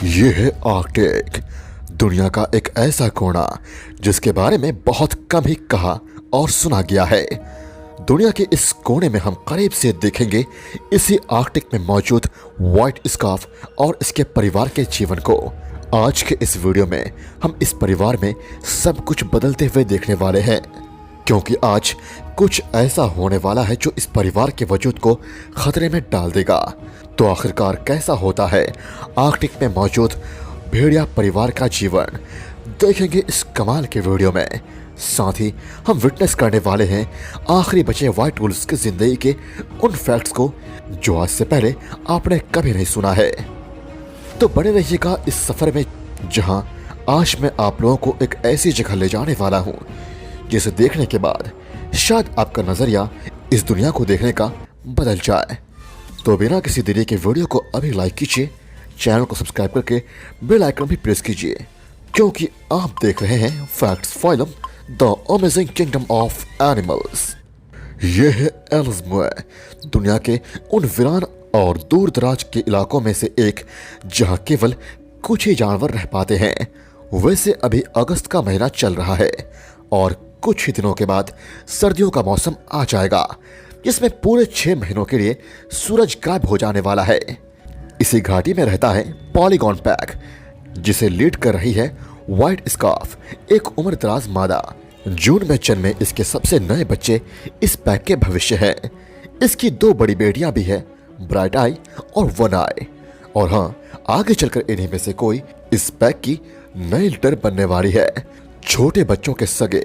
ये है आर्कटिक, दुनिया का एक ऐसा कोना जिसके बारे में बहुत कम ही कहा और सुना गया है। दुनिया के इस कोने में हम करीब से देखेंगे इसी आर्कटिक में मौजूद व्हाइट स्कार्फ और इसके परिवार के जीवन को। आज के इस वीडियो में हम इस परिवार में सब कुछ बदलते हुए देखने वाले हैं, क्योंकि आज कुछ ऐसा होने वाला है जो इस परिवार के वजूद को खतरे में डाल देगा। तो आखिरकार कैसा होता है आर्कटिक में मौजूद भेड़िया परिवार का जीवन, देखेंगे इस कमाल के वीडियो में। साथ ही हम विटनेस करने वाले हैं आखिरी बचे व्हाइट वुल्व्स की जिंदगी के उन फैक्ट्स को जो आज से पहले आपने कभी नहीं सुना है। तो बने रहिएगा इस सफर में, जहां आज मैं आप लोगों को एक ऐसी जगह ले जाने वाला हूं जिसे देखने के बाद शायद आपका नजरिया इस दुनिया को देखने का बदल जाए। तो बिना किसी देरी के वीडियो को अभी लाइक कीजिए, चैनल को सब्सक्राइब करके बेल आइकन भी प्रेस कीजिए, क्योंकि आप देख रहे हैं facts phylum the amazing kingdom of animals. ये है एल्समुयर, दुनिया के उन वीरान और दूर दराज के इलाकों में से एक जहां केवल कुछ ही जानवर रह पाते हैं। वैसे अभी अगस्त का महीना चल रहा है और कुछ ही दिनों के बाद सर्दियों का मौसम आ जाएगा, जिसमें पूरे 6 महीनों के लिए सूरज गायब हो जाने वाला है। इसी घाटी में रहता है पॉलीगॉन पैक, जिसे लीड कर रही है व्हाइट स्कार्फ, एक उम्रदराज मादा। जून में जन्मे इसके सबसे नए बच्चे इस पैक के भविष्य हैं। इसकी 2 बड़ी बेटियां भी है, ब्राइट आई और वन आई। और हाँ, आगे चलकर इन्हीं में से कोई इस पैक की नई लीडर बनने वाली है। छोटे बच्चों के सगे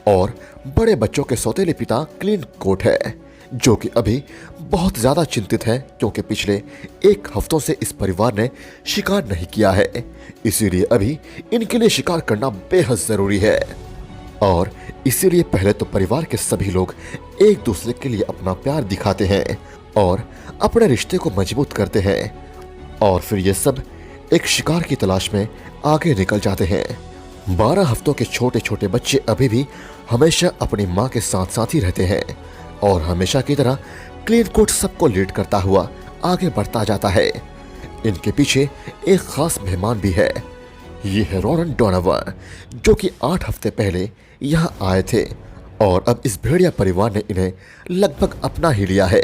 और बड़े बच्चों के सौतेले पिता क्लीन कोट है, जो कि अभी बहुत ज्यादा चिंतित है, क्योंकि पिछले 1 हफ्तों से इस परिवार ने शिकार नहीं किया है। इसीलिए अभी इनके लिए शिकार करना बेहद जरूरी है। और इसीलिए पहले तो परिवार के सभी लोग एक दूसरे के लिए अपना प्यार दिखाते हैं और अपने रिश्ते को मजबूत करते हैं, और फिर ये सब एक शिकार की तलाश में आगे निकल जाते हैं। 12 हफ्तों के छोटे छोटे बच्चे अभी भी हमेशा अपनी माँ के साथ साथ ही रहते हैं, और हमेशा की तरह क्लीन कोट सबको लीड करता हुआ आगे बढ़ता जाता है। इनके पीछे एक खास मेहमान भी है। ये है रॉरन डोनावन, जो कि 8 हफ्ते पहले यहाँ आए थे, और अब इस भेड़िया परिवार ने इन्हें लगभग अपना ही लिया है।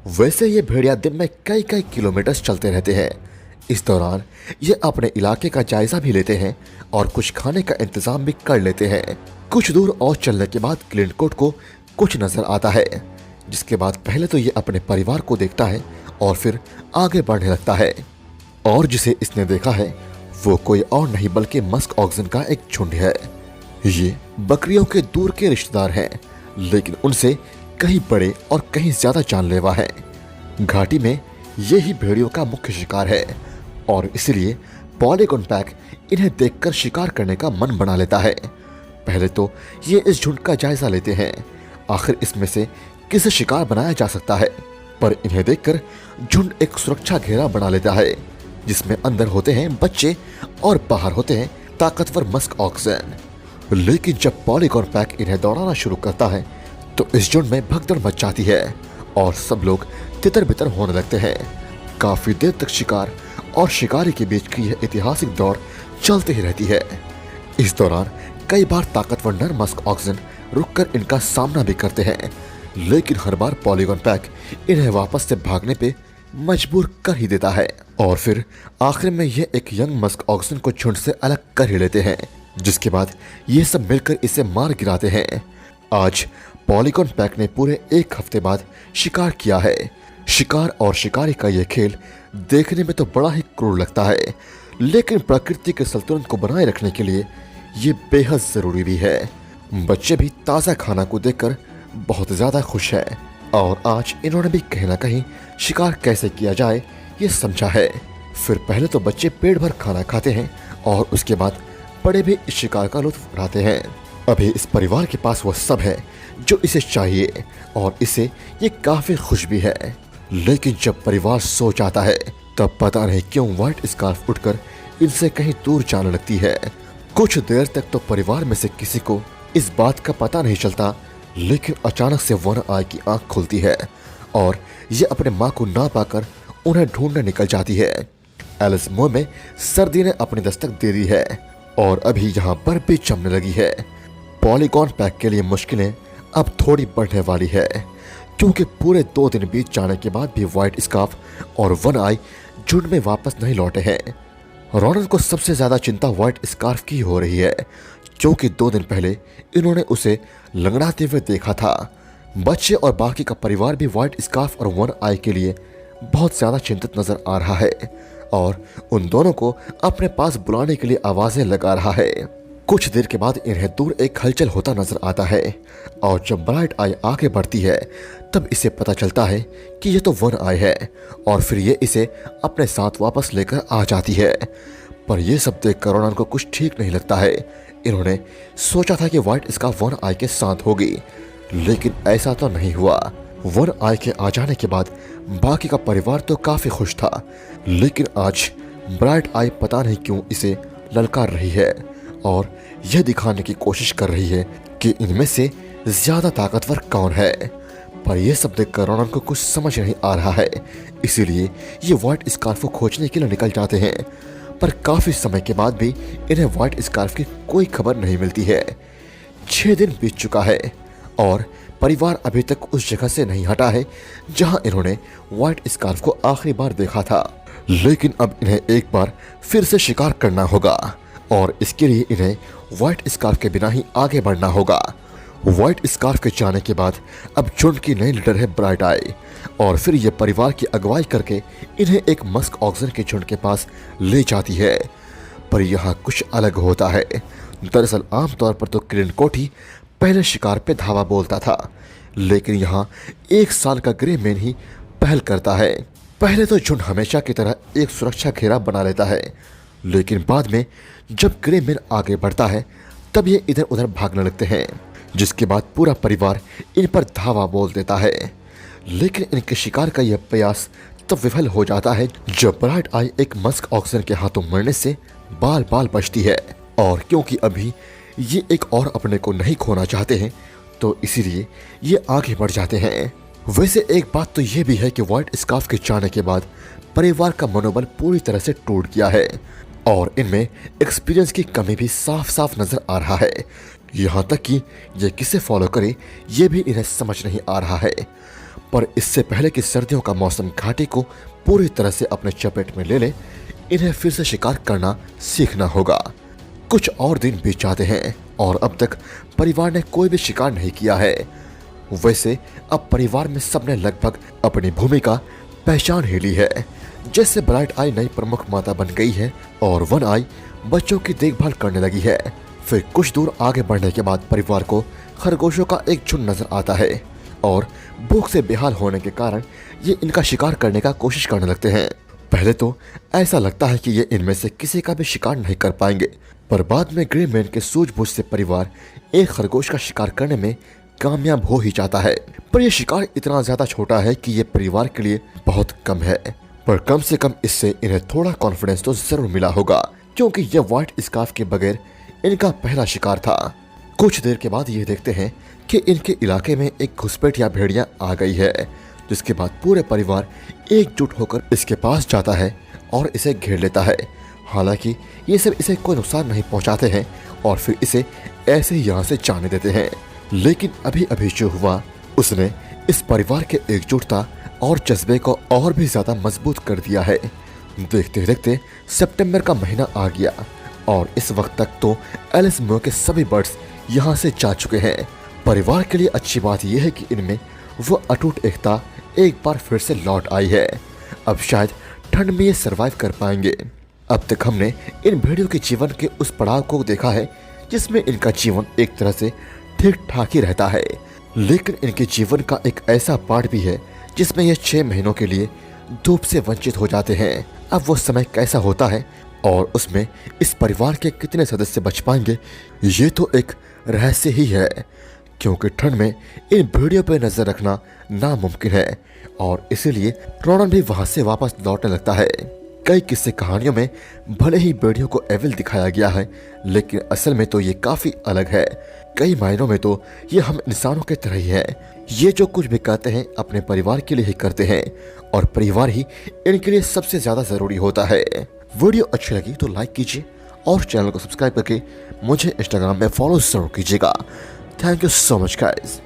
वैसे ये भेड़िया दिन में कई कई किलोमीटर चलते रहते हैं। इस दौरान ये अपने इलाके का जायजा भी लेते हैं और कुछ खाने का इंतजाम भी कर लेते हैं। कुछ दूर और चलने के बाद क्लीन कोट को कुछ नजर आता है, जिसके बाद पहले तो ये अपने परिवार को देखता है और फिर आगे बढ़ने लगता है। और जिसे इसने देखा है वो कोई और नहीं बल्कि मस्क ऑक्सन का एक झुंड है। ये बकरियों के दूर के रिश्तेदार हैं, लेकिन उनसे कहीं बड़े और कहीं ज्यादा जानलेवा है। घाटी में यही भेड़ियों का मुख्य शिकार है, और इसलिए पॉलीगॉन पैक इन्हें देखकर शिकार करने का मन बना लेता है। पहले तो ये इस झुंड का जायजा लेते हैं, आखिर इसमें से किसे शिकार बनाया जा सकता है। पर इन्हें देखकर झुंड एक सुरक्षा घेरा बना लेता है, जिसमें अंदर होते हैं बच्चे और बाहर होते हैं ताकतवर मस्क ऑक्सन। लेकिन जब पॉलीगॉन पैक इन्हें दौड़ाना शुरू करता है तो इस झुंड में भगदड़ मच जाती है और सब लोग तितर बितर होने लगते हैं। काफी देर तक शिकार और शिकारी के बीच की यह ऐतिहासिक दौड़ चलती ही रहती है। इस दौरान कई बार ताकतवर नर मस्क ऑक्सन रुककर इनका सामना भी करते हैं, लेकिन हर बार पॉलीगॉन पैक इन्हें वापस से भागने पे मजबूर कर ही देता है। और फिर आखिर में ये एक यंग मस्क ऑक्सन को झुंड से अलग कर ही लेते हैं, जिसके बाद ये सब मिलकर इसे मार गिराते हैं। आज पॉलीगॉन पैक ने पूरे 1 हफ्ते बाद शिकार किया है। शिकार और शिकारी का यह खेल देखने में तो बड़ा ही क्रूर लगता है, लेकिन प्रकृति के संतुलन को बनाए रखने के लिए ये बेहद जरूरी भी है। बच्चे भी ताज़ा खाना को देखकर बहुत ज्यादा खुश है, और आज इन्होंने भी कहीं ना कहीं शिकार कैसे किया जाए ये समझा है। फिर पहले तो बच्चे पेट भर खाना खाते हैं और उसके बाद बड़े भी इस शिकार का लुत्फ उठाते हैं। अभी इस परिवार के पास वो सब है जो इसे चाहिए, और इसे ये काफी खुश भी है। लेकिन जब परिवार सो जाता है तब पता नहीं क्यों व्हाइट स्कार्फ उठकर इनसे कहीं दूर जाने लगती है। कुछ देर तक तो परिवार में से किसी को इस बात का पता नहीं चलता, लेकिन अचानक से वन आई की आंख खुलती है और ये अपने माँ को ना पाकर उन्हें ढूंढने निकल जाती है। एलिस मुंह में सर्दी ने अपनी दस्तक दे दी है और अभी यहाँ बर्फ भी जमने लगी है। पॉलीगॉन पैक के लिए मुश्किलें अब थोड़ी बढ़ने वाली है, क्योंकि पूरे 2 दिन बीत जाने के बाद भी व्हाइट स्कार्फ और वन आई झुंड में वापस नहीं लौटे हैं। रोनन को सबसे ज्यादा चिंता व्हाइट स्कार्फ की हो रही है, क्योंकि 2 दिन पहले इन्होंने उसे लंगड़ाते हुए देखा था। बच्चे और बाकी का परिवार भी व्हाइट स्कार्फ और वन आई के लिए बहुत ज्यादा चिंतित नजर आ रहा है और उन दोनों को अपने पास बुलाने के लिए आवाजें लगा रहा है। कुछ देर के बाद इन्हें दूर एक हलचल होता नजर आता है और जब ब्राइट आई आगे बढ़ती है तब इसे पता चलता है कि ये तो वन आई है और फिर ये इसे अपने साथ वापस लेकर आ जाती है। पर यह सब देखकर रोनन को कुछ ठीक नहीं लगता है। इन्होंने सोचा था कि व्हाइट स्कार्फ वन आई के साथ होगी, लेकिन ऐसा तो नहीं हुआ। वन आई के आ जाने के बाद बाकी का परिवार तो काफी खुश था, लेकिन आज ब्राइट आई पता नहीं क्यों इसे ललकार रही है और यह दिखाने की कोशिश कर रही है कि इनमें से ज्यादा ताकतवर कौन है। पर यह सब देखकर रोनन को कुछ समझ नहीं आ रहा है, इसीलिए ये व्हाइट स्कार्फ को खोजने के लिए निकल जाते हैं। पर काफी समय के बाद भी इन्हें व्हाइट स्कार्फ की कोई खबर नहीं मिलती है। 6 दिन बीत चुका है और परिवार अभी तक उस जगह से नहीं हटा है जहां इन्होंने व्हाइट स्कार्फ को आखिरी बार देखा था। लेकिन अब इन्हें एक बार फिर से शिकार करना होगा और इसके लिए इन्हें व्हाइट स्कार्फ के बिना ही आगे बढ़ना होगा। व्हाइट स्कार्फ के जाने के बाद अब झुंड की नई लीडर है ब्राइट आई और फिर ये परिवार की अगुवाई करके इन्हें एक मस्क ऑक्सन के झुंड के पास ले जाती है। पर यहाँ कुछ अलग होता है। दरअसल आमतौर पर तो किरण कोठी पहले शिकार पे धावा बोलता था, लेकिन यहाँ 1 साल का ग्रे मैन ही पहल करता है। पहले तो झुंड हमेशा की तरह एक सुरक्षा घेरा बना लेता है, लेकिन बाद में जब ग्रे मैन आगे बढ़ता है तब ये इधर उधर भागने लगते हैं, जिसके बाद पूरा परिवार इन पर धावा बोल देता है। लेकिन इनके शिकार का यह प्रयास तब विफल हो जाता है जब ब्राइट आई एक मस्क ऑक्सन के हाथों मरने से बाल बाल बचती है। और क्योंकि अभी ये एक और अपने को नहीं खोना चाहते हैं तो इसीलिए ये आगे बढ़ जाते हैं। वैसे एक बात तो ये भी है कि व्हाइट स्कार्फ के जाने के बाद परिवार का मनोबल पूरी तरह से टूट गया है और इनमें एक्सपीरियंस की कमी भी साफ साफ नजर आ रहा है। यहाँ तक कि ये किसे फॉलो करे ये भी इन्हें समझ नहीं आ रहा है। पर इससे पहले कि सर्दियों का मौसम घाटी को पूरी तरह से अपने चपेट में ले ले, इन्हें फिर से शिकार करना सीखना होगा। कुछ और दिन बीत जाते हैं और अब तक परिवार ने कोई भी शिकार नहीं किया है। वैसे अब परिवार में सबने लगभग अपनी भूमिका पहचान ही ली है। जैसे ब्राइट आई नई प्रमुख माता बन गई है और वन आई बच्चों की देखभाल करने लगी है। फिर कुछ दूर आगे बढ़ने के बाद परिवार को खरगोशों का एक झुंड नजर आता है और भूख से बेहाल होने के कारण ये इनका शिकार करने का कोशिश करने लगते हैं। पहले तो ऐसा लगता है कि ये इनमें से किसी का भी शिकार नहीं कर पाएंगे, पर बाद में ग्रे मैन के सूझबूझ से परिवार एक खरगोश का शिकार करने में कामयाब हो ही जाता है। पर यह शिकार इतना ज्यादा छोटा है कि यह परिवार के लिए बहुत कम है, पर कम से कम इससे इन्हें थोड़ा कॉन्फिडेंस तो जरूर मिला होगा, क्योंकि यह व्हाइट स्कार्फ के बगैर इनका पहला शिकार था। कुछ देर के बाद ये देखते हैं कि इनके इलाके में एक घुसपैठ या भेड़िया आ गई है, जिसके बाद पूरे परिवार एकजुट होकर इसके पास जाता है और इसे घेर लेता है। हालांकि ये सब इसे कोई नुकसान नहीं पहुंचाते हैं और फिर इसे ऐसे ही यहाँ से जाने देते हैं। लेकिन अभी अभी जो हुआ उसने इस परिवार के एकजुटता और जज्बे को और भी ज्यादा मजबूत कर दिया है। देखते देखते सितंबर का महीना आ गया और इस वक्त तक तो एलिस मुर के सभी बर्ड्स यहाँ से जा चुके हैं। परिवार के लिए अच्छी बात यह है कि इनमें वो अटूट एकता एक बार फिर से लौट आई है। अब शायद ठंड में ये सरवाइव कर पाएंगे। अब तक हमने इन भेड़ियों के जीवन के उस पड़ाव को देखा है जिसमें इनका जीवन एक तरह से ठीक ठाक ही रहता है, लेकिन इनके जीवन का एक ऐसा पार्ट भी है जिसमें ये 6 महीनों के लिए धूप से वंचित हो जाते हैं। अब वो समय कैसा होता है और उसमें इस परिवार के कितने सदस्य बच पाएंगे ये तो एक रहस्य ही है, क्योंकि ठंड में इन भेड़ियों पर नजर रखना नामुमकिन है और इसीलिए रोनन भी वहां से वापस लौटने लगता है। कई किस्से कहानियों में भले ही भेड़ियों को एविल दिखाया गया है, लेकिन असल में तो ये काफी अलग है। कई मायनों में तो ये हम इंसानों की तरह ही है। ये जो कुछ भी कहते हैं अपने परिवार के लिए ही करते हैं और परिवार ही इनके लिए सबसे ज्यादा जरूरी होता है। वीडियो अच्छी लगी तो लाइक कीजिए और चैनल को सब्सक्राइब करके मुझे इंस्टाग्राम में फॉलो जरूर कीजिएगा। Thank you so much guys.